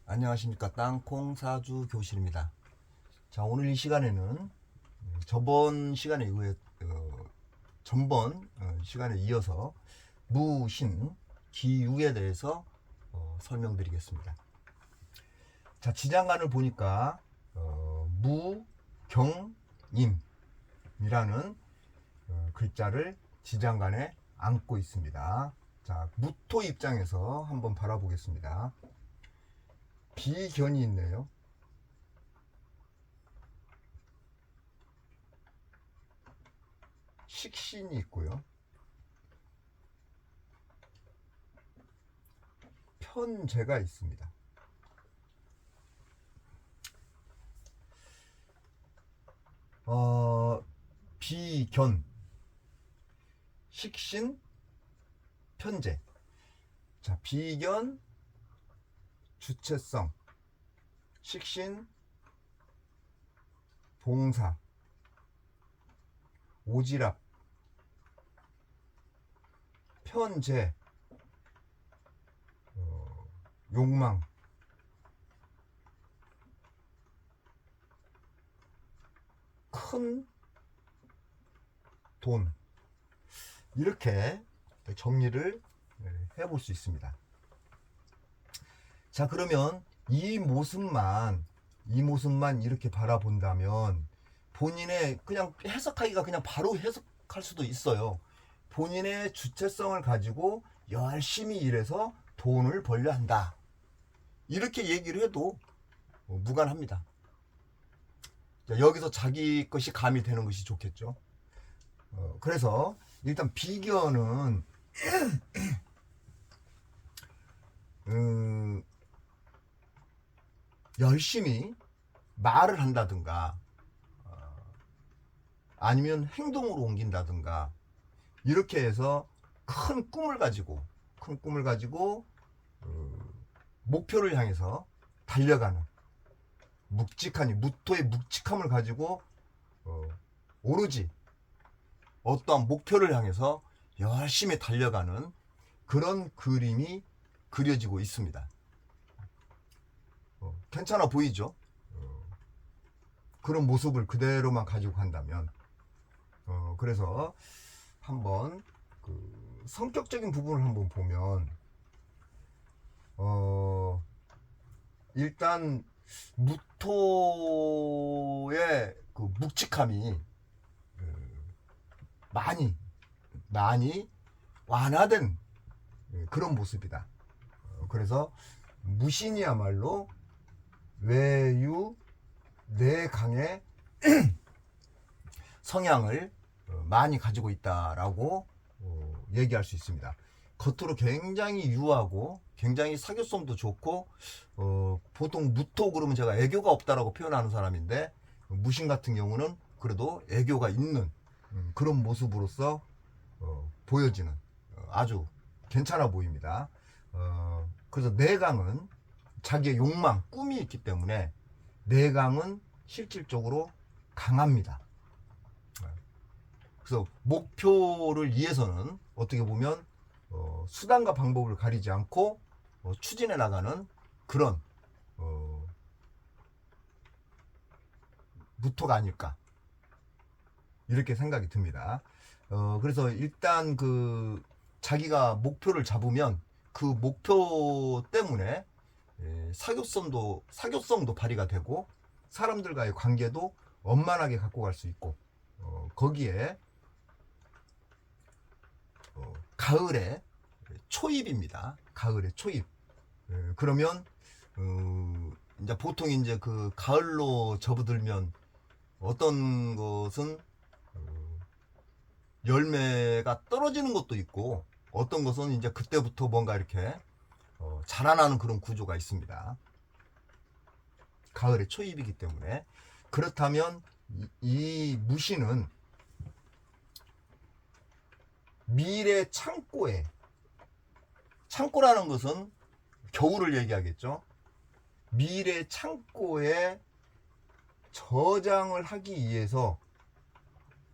안녕하십니까. 땅콩사주 교실입니다. 자, 오늘 이 시간에는 저번 시간에 의해 전번 시간에 이어서 무신 기육에 대해서 설명드리겠습니다. 자, 지장간을 보니까 무경임이라는 글자를 지장간에 안고 있습니다. 자, 무토 입장에서 한번 바라보겠습니다. 비견이 있네요. 식신이 있고요. 편재가 있습니다. 비견, 식신, 편재. 자, 비견, 주체성, 식신, 봉사, 오지랖, 편재, 욕망, 큰 돈, 이렇게 정리를 해볼 수 있습니다. 자, 그러면 이 모습만 이렇게 바라본다면 본인의 그냥 해석하기가 그냥 바로 해석할 수도 있어요. 본인의 주체성을 가지고 열심히 일해서 돈을 벌려 한다, 이렇게 얘기를 해도 무관합니다. 자, 여기서 자기 것이 가미되는 것이 좋겠죠. 그래서 일단 비견은 열심히 말을 한다든가 아니면 행동으로 옮긴다든가 이렇게 해서 큰 꿈을 가지고 목표를 향해서 달려가는 무토의 묵직함을 가지고 오로지 어떠한 목표를 향해서 열심히 달려가는 그런 그림이 그려지고 있습니다. 괜찮아 보이죠? 그런 모습을 그대로만 가지고 간다면 그래서 한번 그 성격적인 부분을 한번 보면 일단 무토의 그 묵직함이 많이 완화된 그런 모습이다. 그래서 무신이야말로 외유 내강의 성향을 많이 가지고 있다라고 얘기할 수 있습니다. 겉으로 굉장히 유하고 굉장히 사교성도 좋고 보통 무토 그러면 제가 애교가 없다라고 표현하는 사람인데, 무신 같은 경우는 그래도 애교가 있는 그런 모습으로서 보여지는 아주 괜찮아 보입니다. 그래서 내강은 자기의 욕망, 꿈이 있기 때문에 내강은 실질적으로 강합니다. 그래서 목표를 위해서는 어떻게 보면 수단과 방법을 가리지 않고 추진해 나가는 그런 무토가 아닐까, 이렇게 생각이 듭니다. 그래서 일단 그 자기가 목표를 잡으면 그 목표 때문에 사교성도 발휘가 되고 사람들과의 관계도 원만하게 갖고 갈 수 있고 거기에 가을의 초입입니다. 가을의 초입. 그러면 이제 보통 이제 그 가을로 접어들면 어떤 것은 열매가 떨어지는 것도 있고 어떤 것은 이제 그때부터 뭔가 이렇게 자라나는 그런 구조가 있습니다. 가을의 초입이기 때문에. 그렇다면 이 무신은 미래 창고라는 것은 겨울을 얘기하겠죠. 미래 창고에 저장을 하기 위해서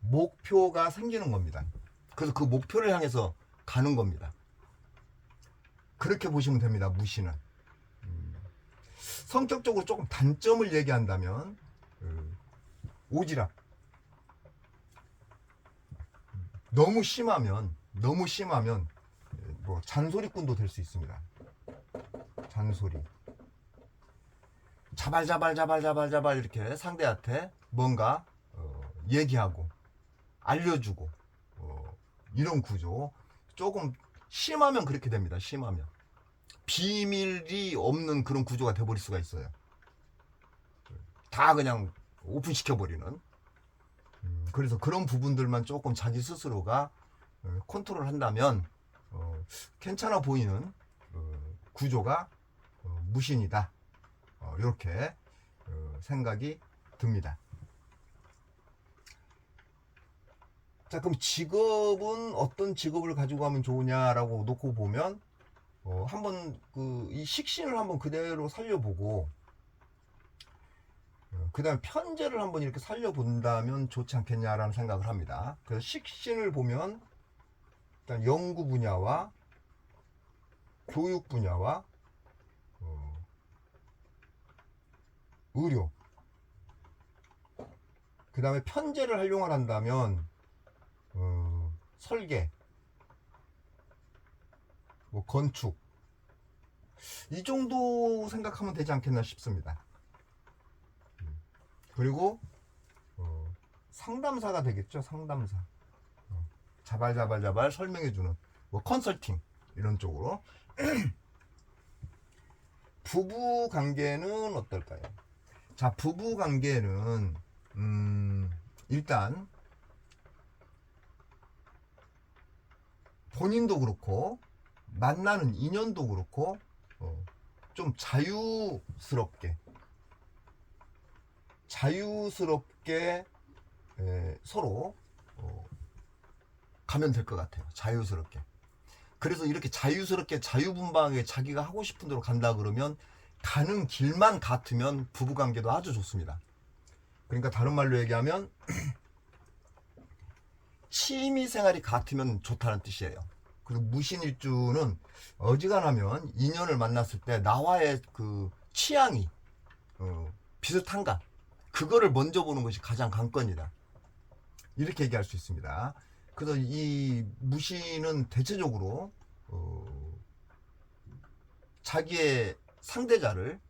목표가 생기는 겁니다. 그래서 그 목표를 향해서 가는 겁니다. 그렇게 보시면 됩니다. 무신은. 성격적으로 조금 단점을 얘기한다면 오지랖. 너무 심하면 뭐 잔소리꾼도 될 수 있습니다. 잔소리. 자발 이렇게 상대한테 뭔가 얘기하고 알려주고 이런 구조. 조금 심하면 그렇게 됩니다. 심하면 비밀이 없는 그런 구조가 돼버릴 수가 있어요. 다 그냥 오픈시켜버리는. 그래서 그런 부분들만 조금 자기 스스로가 컨트롤 한다면 괜찮아 보이는 구조가 무신이다. 이렇게 생각이 듭니다. 자, 그럼 직업은 어떤 직업을 가지고 가면 좋으냐라고 놓고 보면 한번 이 식신을 한번 그대로 살려보고 그 다음에 편제를 한번 이렇게 살려본다면 좋지 않겠냐라는 생각을 합니다. 그래서 식신을 보면 일단 연구 분야와 교육 분야와 의료, 그 다음에 편제를 활용을 한다면 설계, 뭐 건축, 이 정도 생각하면 되지 않겠나 싶습니다. 그리고 상담사가 되겠죠. 상담사. 자발 설명해주는 뭐 컨설팅 이런 쪽으로. 부부 관계는 어떨까요? 자, 부부 관계는 일단 본인도 그렇고 만나는 인연도 그렇고 좀 자유스럽게 서로 가면 될 것 같아요. 자유스럽게. 그래서 이렇게 자유스럽게 자유분방하게 자기가 하고 싶은 대로 간다 그러면 가는 길만 같으면 부부관계도 아주 좋습니다. 그러니까 다른 말로 얘기하면 취미생활이 같으면 좋다는 뜻이에요. 그리고 무신일주는 어지간하면 인연을 만났을 때 나와의 그 취향이 비슷한가, 그거를 먼저 보는 것이 가장 관건이다, 이렇게 얘기할 수 있습니다. 그래서 이 무신은 대체적으로 자기의 상대자를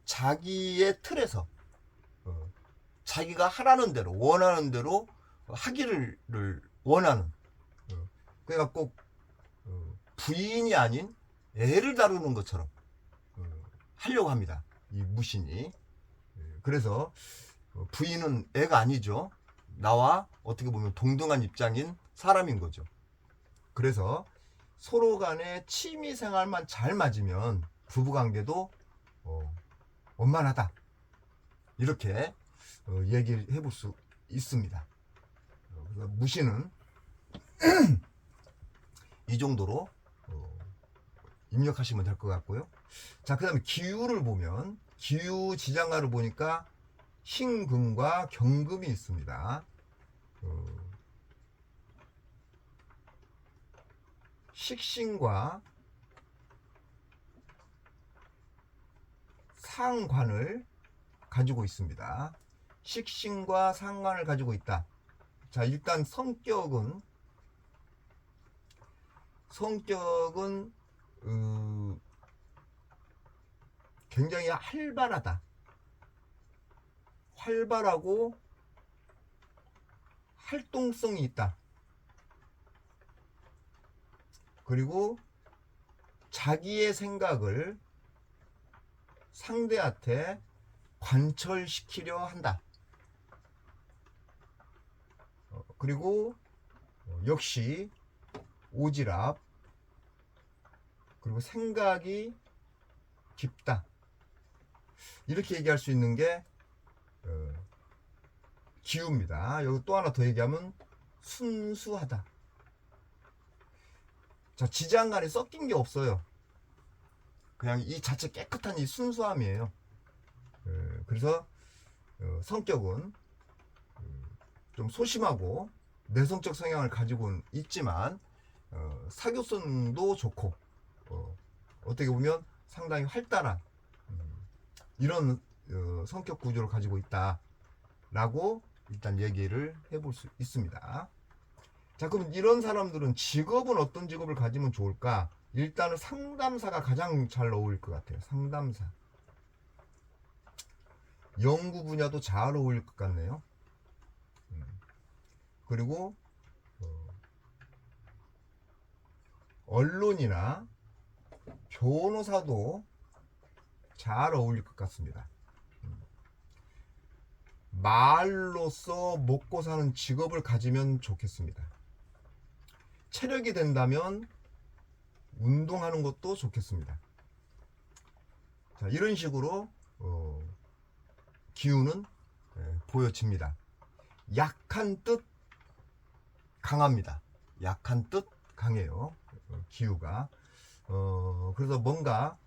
자기의 틀에서 자기가 하라는 대로 원하는 대로 하기를 원하는, 그러니까 꼭 부인이 아닌 애를 다루는 것처럼 하려고 합니다, 이 무신이. 그래서 부인은 애가 아니죠. 나와 어떻게 보면 동등한 입장인 사람인 거죠. 그래서 서로 간에 취미 생활만 잘 맞으면 부부관계도 원만하다, 이렇게 얘기를 해볼 수 있습니다. 그래서 무신은 이 정도로 입력하시면 될 것 같고요. 자, 그 다음에 기유를 보면, 기유 지장가를 보니까 신금과 경금이 있습니다. 식신과 상관을 가지고 있습니다. 식신과 상관을 가지고 있다. 자, 일단 성격은 굉장히 활발하고 활동성이 있다. 그리고 자기의 생각을 상대한테 관철시키려 한다. 그리고 역시 오지랖, 그리고 생각이 깊다, 이렇게 얘기할 수 있는 게 기우입니다. 여기 또 하나 더 얘기하면 순수하다. 자, 지장간에 섞인 게 없어요. 그냥 이 자체 깨끗한 이 순수함이에요. 그래서 성격은 좀 소심하고 내성적 성향을 가지고는 있지만 사교성도 좋고 어떻게 보면 상당히 활달한 이런 성격 구조를 가지고 있다라고 일단 얘기를 해볼 수 있습니다. 자, 그럼 이런 사람들은 직업은 어떤 직업을 가지면 좋을까? 일단은 상담사가 가장 잘 어울릴 것 같아요. 상담사. 연구 분야도 잘 어울릴 것 같네요. 그리고 언론이나 변호사도 잘 어울릴 것 같습니다. 말로써 먹고 사는 직업을 가지면 좋겠습니다. 체력이 된다면 운동하는 것도 좋겠습니다. 자, 이런 식으로 기운은 보여집니다. 약한 뜻 강합니다. 약한 뜻 강해요. 기후가. 그래서 뭔가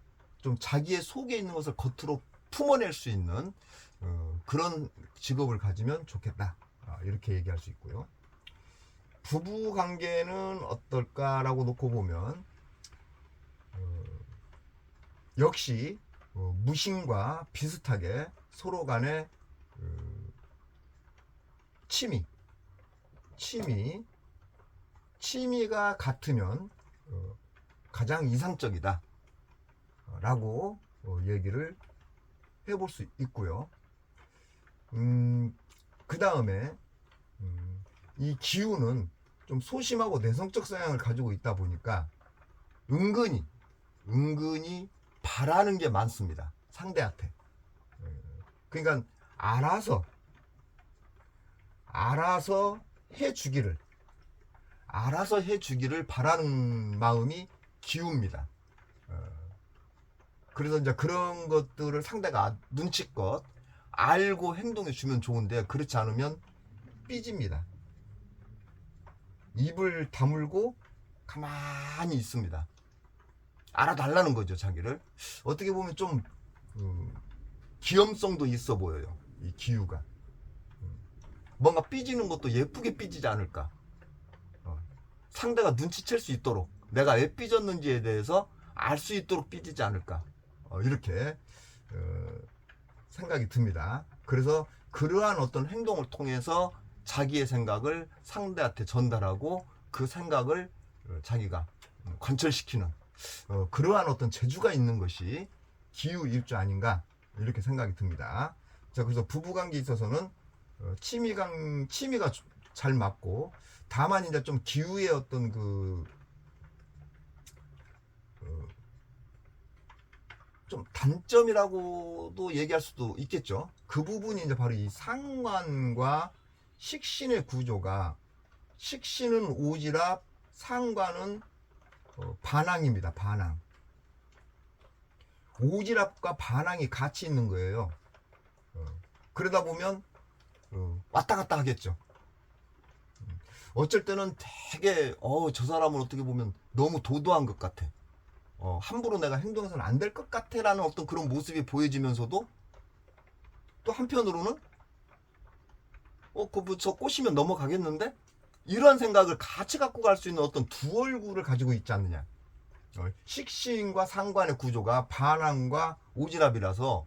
좀 자기의 속에 있는 것을 겉으로 품어낼 수 있는 그런 직업을 가지면 좋겠다. 이렇게 얘기할 수 있고요. 부부 관계는 어떨까라고 놓고 보면 역시 무신과 비슷하게 서로 간에 취미가 같으면 가장 이상적이다 라고 얘기를 해볼 수 있고요. 그 다음에 이 기운은 좀 소심하고 내성적 성향을 가지고 있다 보니까 은근히 바라는 게 많습니다. 상대한테. 그러니까 알아서 해주기를 바라는 마음이 기웁니다. 그래서 이제 그런 것들을 상대가 눈치껏 알고 행동해 주면 좋은데 그렇지 않으면 삐집니다. 입을 다물고 가만히 있습니다. 알아달라는 거죠, 자기를. 어떻게 보면 좀 귀염성도 있어 보여요, 이 기후가. 뭔가 삐지는 것도 예쁘게 삐지지 않을까. 상대가 눈치챌 수 있도록, 내가 왜 삐졌는지에 대해서 알 수 있도록 삐지지 않을까. 이렇게 생각이 듭니다. 그래서 그러한 어떤 행동을 통해서 자기의 생각을 상대한테 전달하고 그 생각을 자기가 관철시키는 그러한 어떤 재주가 있는 것이 기후일주 아닌가 이렇게 생각이 듭니다. 자, 그래서 부부관계에 있어서는 취미가 잘 맞고, 다만 이제 좀 기후의 어떤 좀 단점이라고도 얘기할 수도 있겠죠. 그 부분이 이제 바로 이 상관과 식신의 구조가, 식신은 오지랖, 상관은 반항입니다. 반항. 오지랖과 반항이 같이 있는 거예요. 그러다 보면 왔다 갔다 하겠죠. 어쩔 때는 되게 저 사람은 어떻게 보면 너무 도도한 것 같아. 함부로 내가 행동해서는 안 될 것 같아 라는 어떤 그런 모습이 보여지면서도 또 한편으로는 저 꼬시면 넘어가겠는데? 이러한 생각을 같이 갖고 갈 수 있는 어떤 두 얼굴을 가지고 있지 않느냐. 식신과 상관의 구조가 반항과 오지랖이라서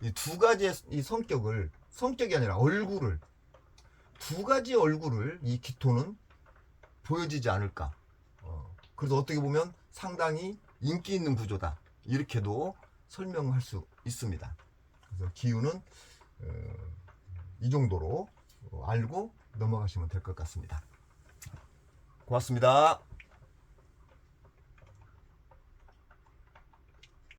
이 두 가지의 이 성격이 아니라 얼굴을, 두 가지 얼굴을 이 기토는 보여지지 않을까. 그래서 어떻게 보면 상당히 인기 있는 구조다, 이렇게도 설명할 수 있습니다. 그래서 기운은 이 정도로 알고 넘어가시면 될 것 같습니다. 고맙습니다.